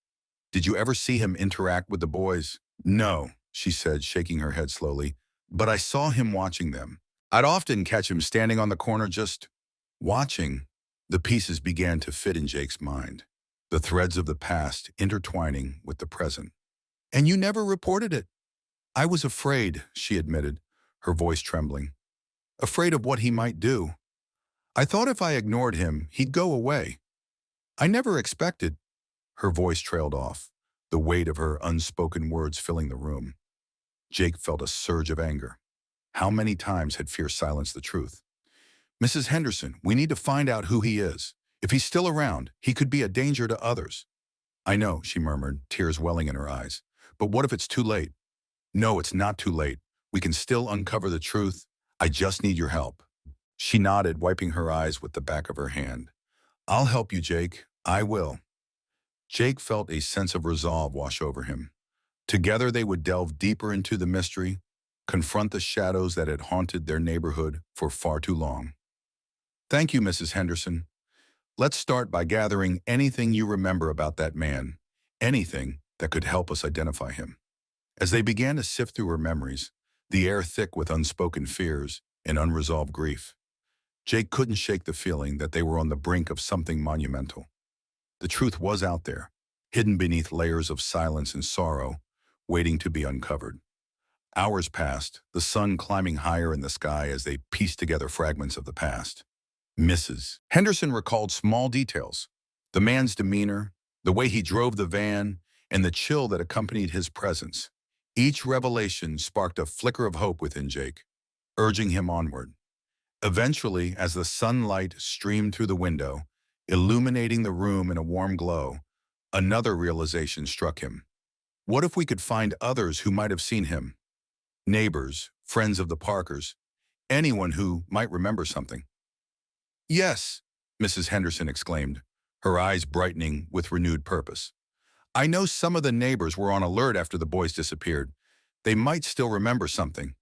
"Did you ever see him interact with the boys?" "No," she said, shaking her head slowly. "But I saw him watching them. I'd often catch him standing on the corner just watching." The pieces began to fit in Jake's mind, the threads of the past intertwining with the present. "And you never reported it?" "I was afraid," she admitted, her voice trembling. "Afraid of what he might do. I thought if I ignored him, he'd go away. I never expected—" Her voice trailed off, the weight of her unspoken words filling the room. Jake felt a surge of anger. How many times had fear silenced the truth? "Mrs. Henderson, we need to find out who he is. If he's still around, he could be a danger to others." "I know," she murmured, tears welling in her eyes. "But what if it's too late?" "No, it's not too late. We can still uncover the truth. I just need your help." She nodded, wiping her eyes with the back of her hand. "I'll help you, Jake. I will." Jake felt a sense of resolve wash over him. Together they would delve deeper into the mystery, confront the shadows that had haunted their neighborhood for far too long. "Thank you, Mrs. Henderson. Let's start by gathering anything you remember about that man, anything that could help us identify him." As they began to sift through her memories, the air thick with unspoken fears and unresolved grief, Jake couldn't shake the feeling that they were on the brink of something monumental. The truth was out there, hidden beneath layers of silence and sorrow, waiting to be uncovered. Hours passed, the sun climbing higher in the sky as they pieced together fragments of the past. Mrs. Henderson recalled small details: the man's demeanor, the way he drove the van, and the chill that accompanied his presence. Each revelation sparked a flicker of hope within Jake, urging him onward. Eventually, as the sunlight streamed through the window, illuminating the room in a warm glow, another realization struck him. What if we could find others who might have seen him? Neighbors, friends of the Parkers, anyone who might remember something. "Yes," Mrs. Henderson exclaimed, her eyes brightening with renewed purpose. "I know some of the neighbors were on alert after the boys disappeared. They might still remember something."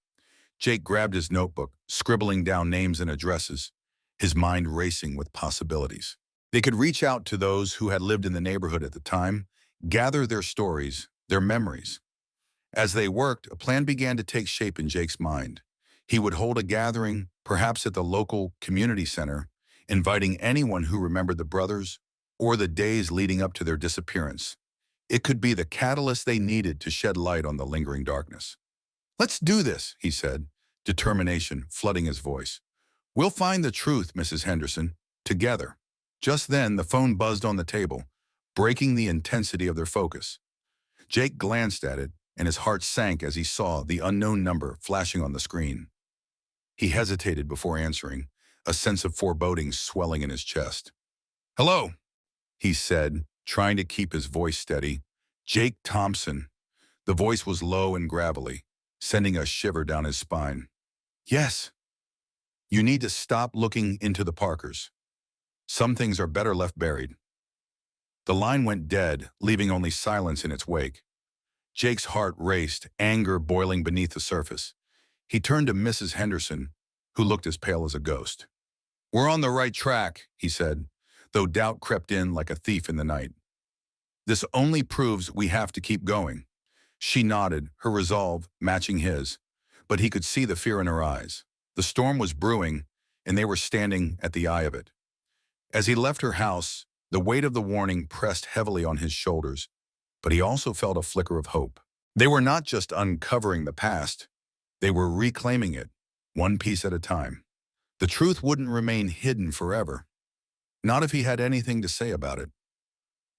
Jake grabbed his notebook, scribbling down names and addresses, his mind racing with possibilities. They could reach out to those who had lived in the neighborhood at the time, gather their stories, their memories. As they worked, a plan began to take shape in Jake's mind. He would hold a gathering, perhaps at the local community center, inviting anyone who remembered the brothers or the days leading up to their disappearance. It could be the catalyst they needed to shed light on the lingering darkness. "Let's do this," he said, determination flooding his voice. "We'll find the truth, Mrs. Henderson, together." Just then, the phone buzzed on the table, breaking the intensity of their focus. Jake glanced at it, and his heart sank as he saw the unknown number flashing on the screen. He hesitated before answering, a sense of foreboding swelling in his chest. "Hello," he said, trying to keep his voice steady. "Jake Thompson." The voice was low and gravelly, sending a shiver down his spine. "Yes. You need to stop looking into the Parkers. Some things are better left buried." The line went dead, leaving only silence in its wake. Jake's heart raced, anger boiling beneath the surface. He turned to Mrs. Henderson, who looked as pale as a ghost. "We're on the right track," he said, though doubt crept in like a thief in the night. "This only proves we have to keep going." She nodded, her resolve matching his, but he could see the fear in her eyes. The storm was brewing, and they were standing at the eye of it. As he left her house, the weight of the warning pressed heavily on his shoulders, but he also felt a flicker of hope. They were not just uncovering the past, they were reclaiming it, one piece at a time. The truth wouldn't remain hidden forever, not if he had anything to say about it.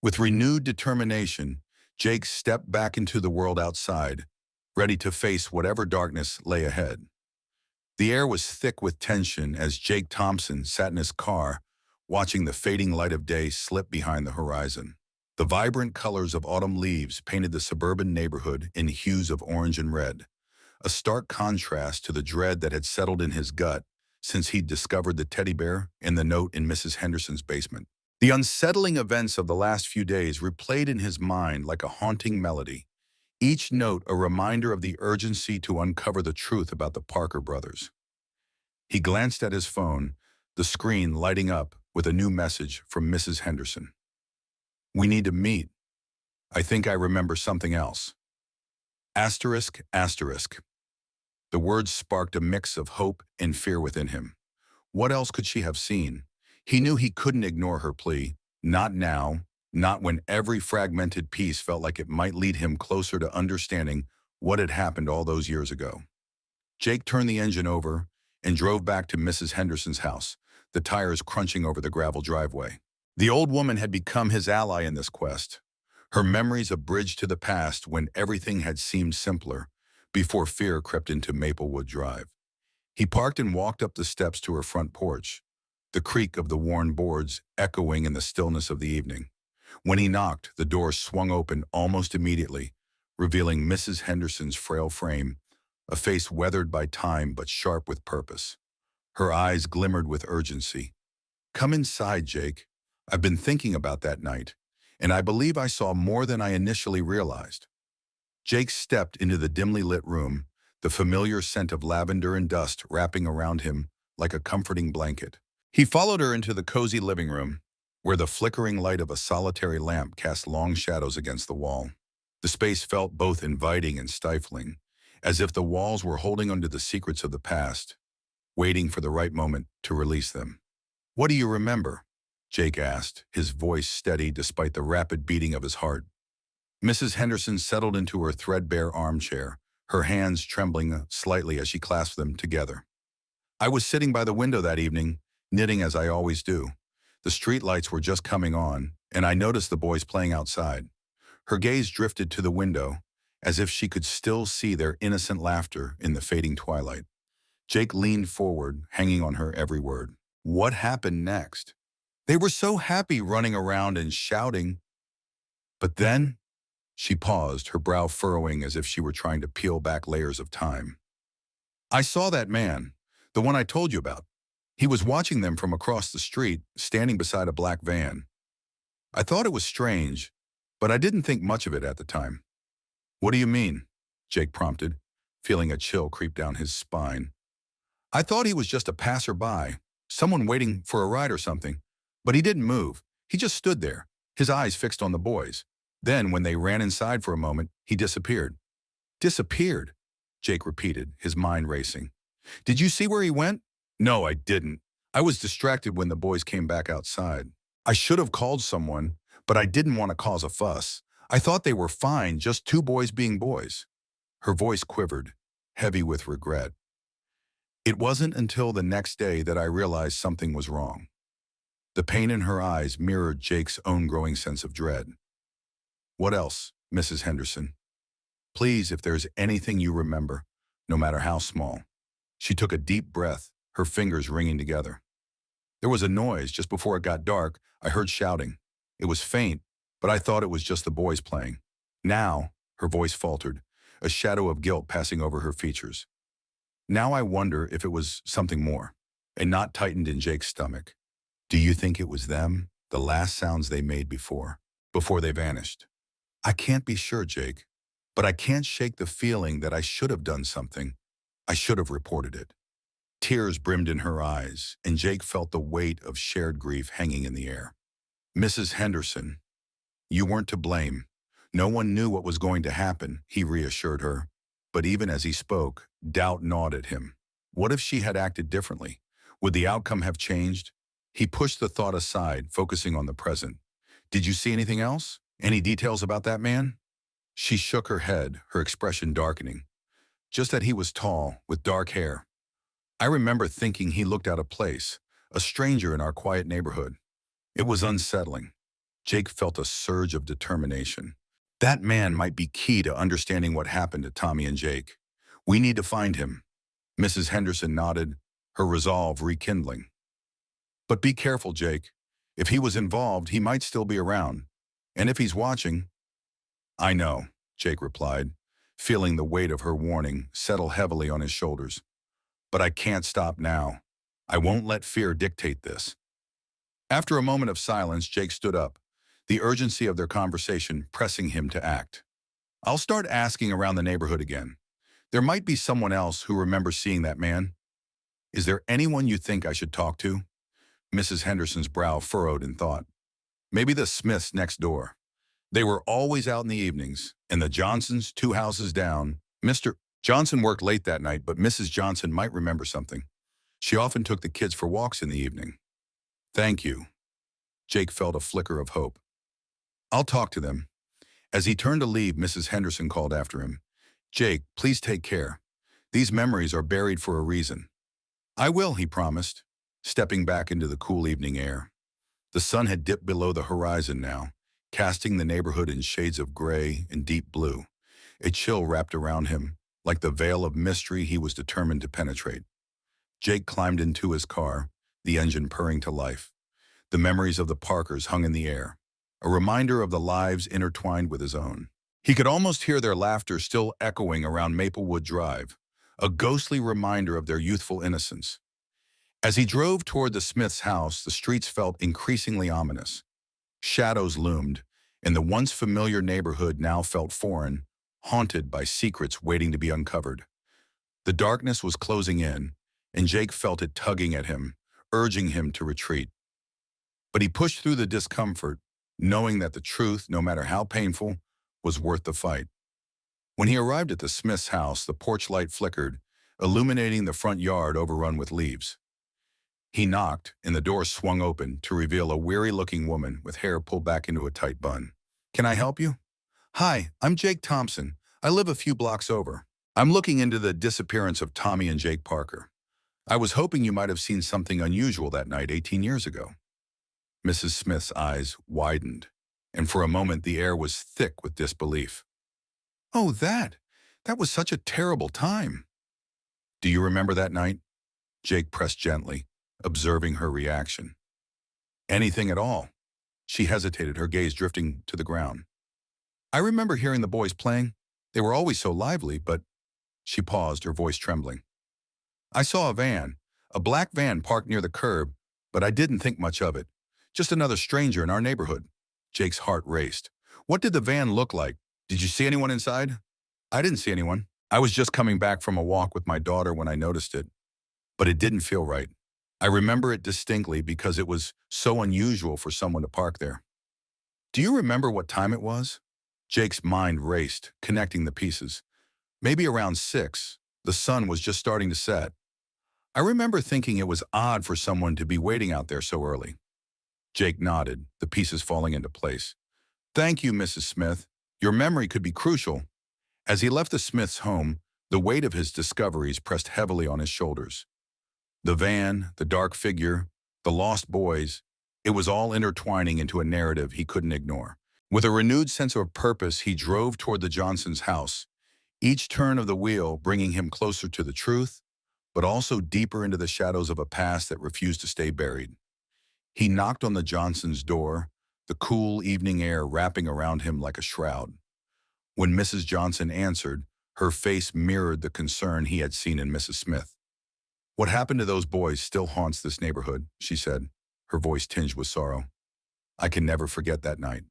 With renewed determination, Jake stepped back into the world outside, ready to face whatever darkness lay ahead. The air was thick with tension as Jake Thompson sat in his car, watching the fading light of day slip behind the horizon. The vibrant colors of autumn leaves painted the suburban neighborhood in hues of orange and red, a stark contrast to the dread that had settled in his gut since he'd discovered the teddy bear and the note in Mrs. Henderson's basement. The unsettling events of the last few days replayed in his mind like a haunting melody, each note a reminder of the urgency to uncover the truth about the Parker brothers. He glanced at his phone, the screen lighting up with a new message from Mrs. Henderson. "We need to meet. I think I remember something else. Asterisk, asterisk." The words sparked a mix of hope and fear within him. What else could she have seen? He knew he couldn't ignore her plea. Not now, not when every fragmented piece felt like it might lead him closer to understanding what had happened all those years ago. Jake turned the engine over and drove back to Mrs. Henderson's house, the tires crunching over the gravel driveway. The old woman had become his ally in this quest, her memories a bridge to the past when everything had seemed simpler, before fear crept into Maplewood Drive. He parked and walked up the steps to her front porch, the creak of the worn boards echoing in the stillness of the evening. When he knocked, the door swung open almost immediately, revealing Mrs. Henderson's frail frame, a face weathered by time but sharp with purpose. Her eyes glimmered with urgency. "Come inside, Jake. I've been thinking about that night, and I believe I saw more than I initially realized." Jake stepped into the dimly lit room, the familiar scent of lavender and dust wrapping around him like a comforting blanket. He followed her into the cozy living room, where the flickering light of a solitary lamp cast long shadows against the wall. The space felt both inviting and stifling, as if the walls were holding onto the secrets of the past, waiting for the right moment to release them. "What do you remember?" Jake asked, his voice steady despite the rapid beating of his heart. Mrs. Henderson settled into her threadbare armchair, her hands trembling slightly as she clasped them together. "I was sitting by the window that evening, knitting as I always do. The street lights were just coming on, and I noticed the boys playing outside." Her gaze drifted to the window, as if she could still see their innocent laughter in the fading twilight. Jake leaned forward, hanging on her every word. "What happened next?" "They were so happy running around and shouting. But then," she paused, her brow furrowing as if she were trying to peel back layers of time. "I saw that man, the one I told you about. He was watching them from across the street, standing beside a black van. I thought it was strange, but I didn't think much of it at the time." "What do you mean?" Jake prompted, feeling a chill creep down his spine. "I thought he was just a passerby, someone waiting for a ride or something, but he didn't move. He just stood there, his eyes fixed on the boys. Then, when they ran inside for a moment, he disappeared." "Disappeared?" Jake repeated, his mind racing. "Did you see where he went?" "No, I didn't. I was distracted when the boys came back outside. I should have called someone, but I didn't want to cause a fuss. I thought they were fine, just two boys being boys." Her voice quivered, heavy with regret. "It wasn't until the next day that I realized something was wrong." The pain in her eyes mirrored Jake's own growing sense of dread. "What else, Mrs. Henderson? Please, if there's anything you remember, no matter how small." She took a deep breath, her fingers ringing together. "There was a noise just before it got dark. I heard shouting. It was faint, but I thought it was just the boys playing. Now," her voice faltered, a shadow of guilt passing over her features. "Now I wonder if it was something more." A knot tightened in Jake's stomach. "Do you think it was them, the last sounds they made before they vanished?" "I can't be sure, Jake, but I can't shake the feeling that I should have done something. I should have reported it." Tears brimmed in her eyes, and Jake felt the weight of shared grief hanging in the air. "Mrs. Henderson, you weren't to blame. No one knew what was going to happen, he reassured her. But even as he spoke, doubt gnawed at him. What if she had acted differently? Would the outcome have changed? He pushed the thought aside, focusing on the present. Did you see anything else? Any details about that man? She shook her head, her expression darkening. Just that he was tall, with dark hair. I remember thinking he looked out of place, a stranger in our quiet neighborhood. It was unsettling. Jake felt a surge of determination. That man might be key to understanding what happened to Tommy and Jake. We need to find him. Mrs. Henderson nodded, her resolve rekindling. But be careful, Jake. If he was involved, he might still be around. And if he's watching... I know, Jake replied, feeling the weight of her warning settle heavily on his shoulders. But I can't stop now. I won't let fear dictate this. After a moment of silence, Jake stood up, the urgency of their conversation pressing him to act. I'll start asking around the neighborhood again. There might be someone else who remembers seeing that man. Is there anyone you think I should talk to? Mrs. Henderson's brow furrowed in thought. Maybe the Smiths next door. They were always out in the evenings, and the Johnsons, 2 houses down. Mr. Johnson worked late that night, but Mrs. Johnson might remember something. She often took the kids for walks in the evening. Thank you. Jake felt a flicker of hope. I'll talk to them. As he turned to leave, Mrs. Henderson called after him. Jake, please take care. These memories are buried for a reason. I will, he promised, stepping back into the cool evening air. The sun had dipped below the horizon now, casting the neighborhood in shades of gray and deep blue. A chill wrapped around him, like the veil of mystery he was determined to penetrate. Jake climbed into his car, the engine purring to life. The memories of the Parkers hung in the air, a reminder of the lives intertwined with his own. He could almost hear their laughter still echoing around Maplewood Drive, a ghostly reminder of their youthful innocence. As he drove toward the Smiths' house, the streets felt increasingly ominous. Shadows loomed, and the once familiar neighborhood now felt foreign, haunted by secrets waiting to be uncovered. The darkness was closing in, and Jake felt it tugging at him, urging him to retreat. But he pushed through the discomfort, knowing that the truth, no matter how painful, was worth the fight. When he arrived at the Smiths' house, the porch light flickered, illuminating the front yard overrun with leaves. He knocked, and the door swung open to reveal a weary-looking woman with hair pulled back into a tight bun. Can I help you? Hi, I'm Jake Thompson. I live a few blocks over. I'm looking into the disappearance of Tommy and Jake Parker. I was hoping you might have seen something unusual that night 18 years ago. Mrs. Smith's eyes widened, and for a moment the air was thick with disbelief. Oh, that was such a terrible time. Do you remember that night? Jake pressed gently, observing her reaction. Anything at all? She hesitated, her gaze drifting to the ground. I remember hearing the boys playing. They were always so lively, but... She paused, her voice trembling. I saw a black van parked near the curb, but I didn't think much of it. Just another stranger in our neighborhood. Jake's heart raced. What did the van look like? Did you see anyone inside? I didn't see anyone. I was just coming back from a walk with my daughter when I noticed it. But it didn't feel right. I remember it distinctly because it was so unusual for someone to park there. Do you remember what time it was? Jake's mind raced, connecting the pieces. Maybe around 6. The sun was just starting to set. I remember thinking it was odd for someone to be waiting out there so early. Jake nodded, the pieces falling into place. Thank you, Mrs. Smith. Your memory could be crucial. As he left the Smiths' home, the weight of his discoveries pressed heavily on his shoulders. The van, the dark figure, the lost boys, it was all intertwining into a narrative he couldn't ignore. With a renewed sense of purpose, he drove toward the Johnsons' house, each turn of the wheel bringing him closer to the truth, but also deeper into the shadows of a past that refused to stay buried. He knocked on the Johnsons' door, the cool evening air wrapping around him like a shroud. When Mrs. Johnson answered, her face mirrored the concern he had seen in Mrs. Smith. What happened to those boys still haunts this neighborhood, she said, her voice tinged with sorrow. I can never forget that night.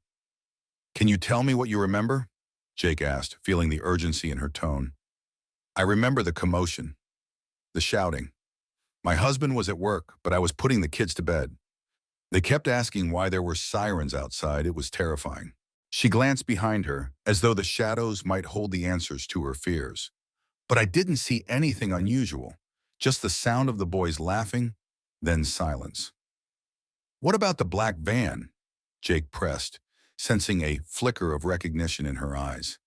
Can you tell me what you remember? Jake asked, feeling the urgency in her tone. I remember the commotion, the shouting. My husband was at work, but I was putting the kids to bed. They kept asking why there were sirens outside. It was terrifying. She glanced behind her, as though the shadows might hold the answers to her fears. But I didn't see anything unusual, just the sound of the boys laughing, then silence. What about the black van? Jake pressed, sensing a flicker of recognition in her eyes.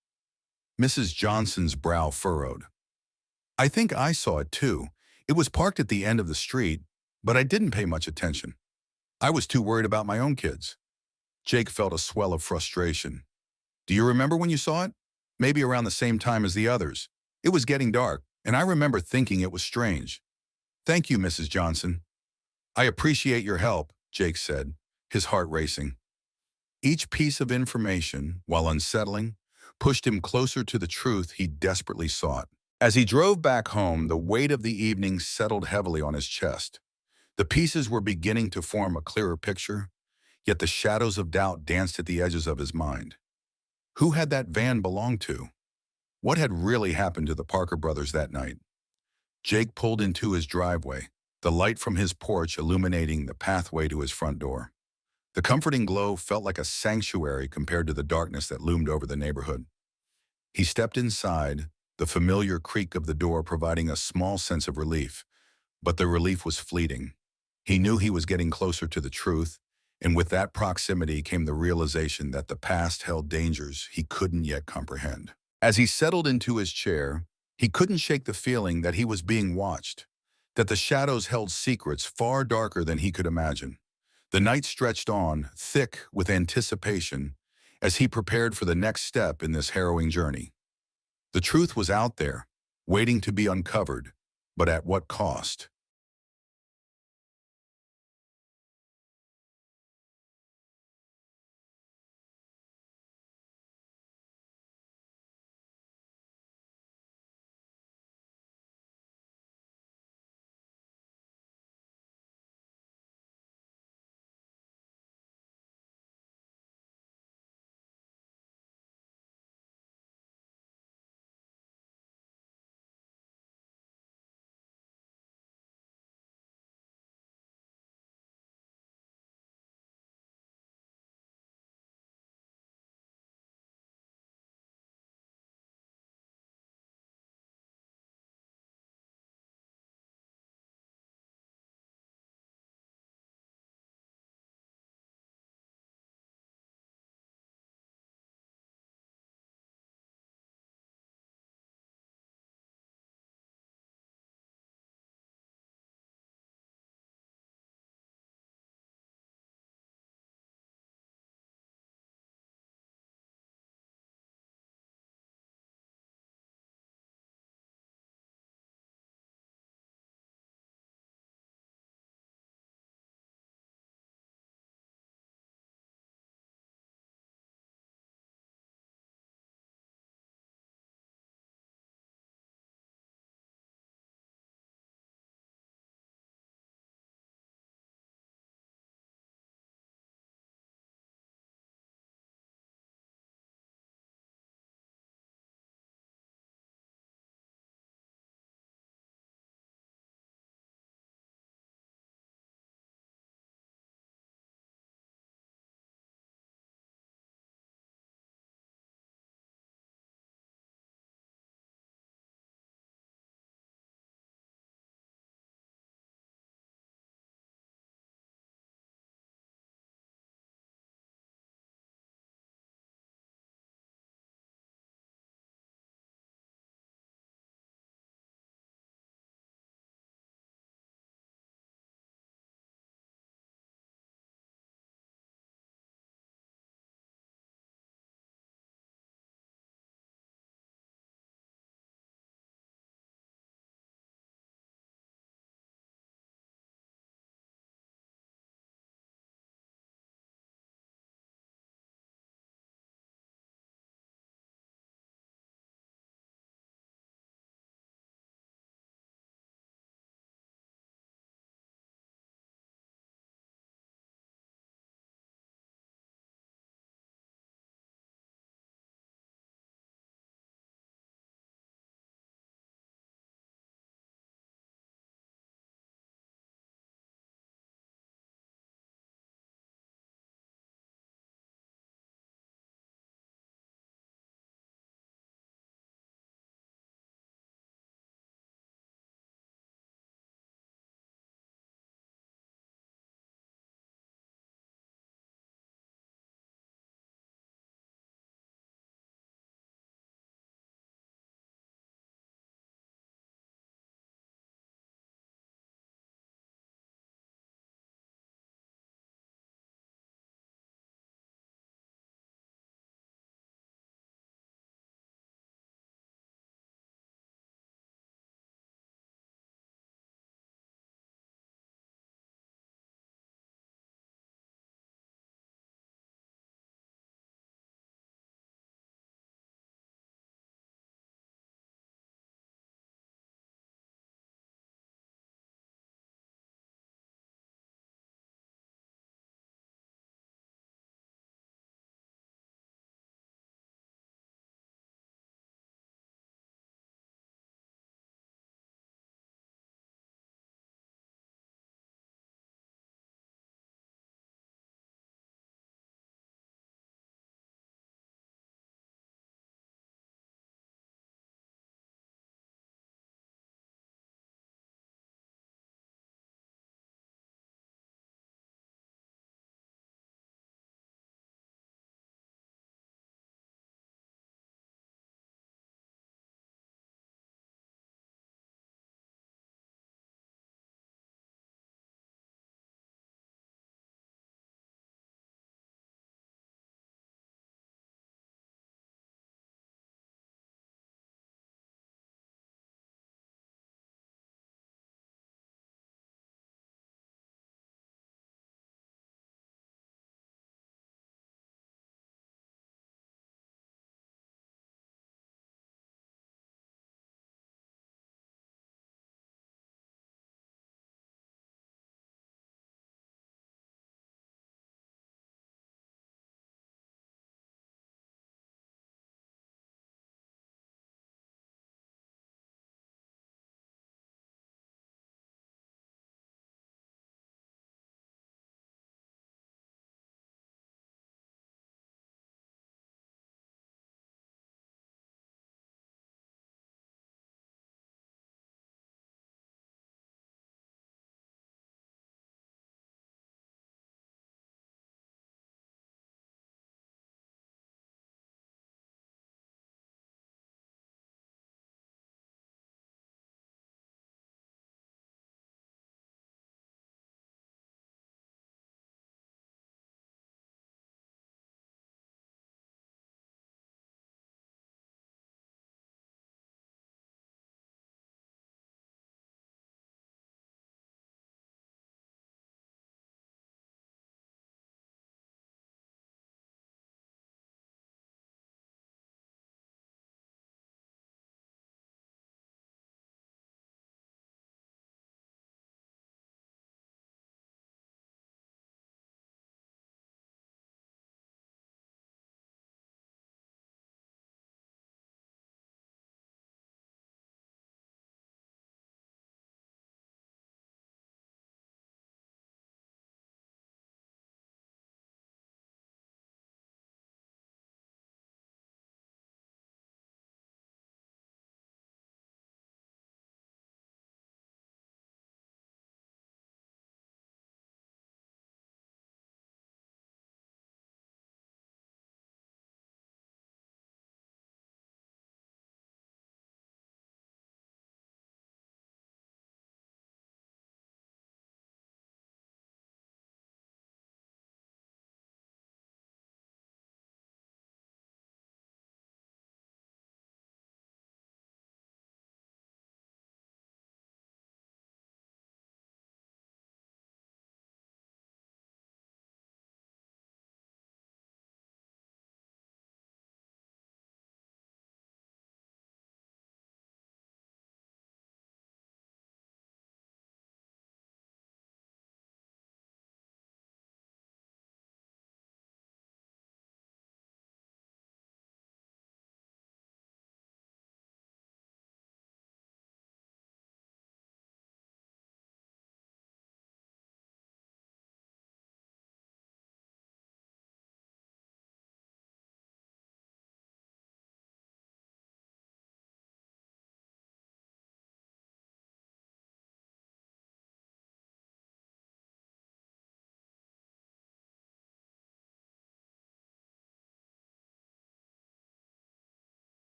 Mrs. Johnson's brow furrowed. I think I saw it too. It was parked at the end of the street, but I didn't pay much attention. I was too worried about my own kids. Jake felt a swell of frustration. Do you remember when you saw it? Maybe around the same time as the others. It was getting dark, and I remember thinking it was strange. Thank you, Mrs. Johnson. I appreciate your help, Jake said, his heart racing. Each piece of information, while unsettling, pushed him closer to the truth he desperately sought. As he drove back home, the weight of the evening settled heavily on his chest. The pieces were beginning to form a clearer picture, yet the shadows of doubt danced at the edges of his mind. Who had that van belonged to? What had really happened to the Parker brothers that night? Jake pulled into his driveway, the light from his porch illuminating the pathway to his front door. The comforting glow felt like a sanctuary compared to the darkness that loomed over the neighborhood. He stepped inside, the familiar creak of the door providing a small sense of relief, but the relief was fleeting. He knew he was getting closer to the truth, and with that proximity came the realization that the past held dangers he couldn't yet comprehend. As he settled into his chair, he couldn't shake the feeling that he was being watched, that the shadows held secrets far darker than he could imagine. The night stretched on, thick with anticipation, as he prepared for the next step in this harrowing journey. The truth was out there, waiting to be uncovered, but at what cost?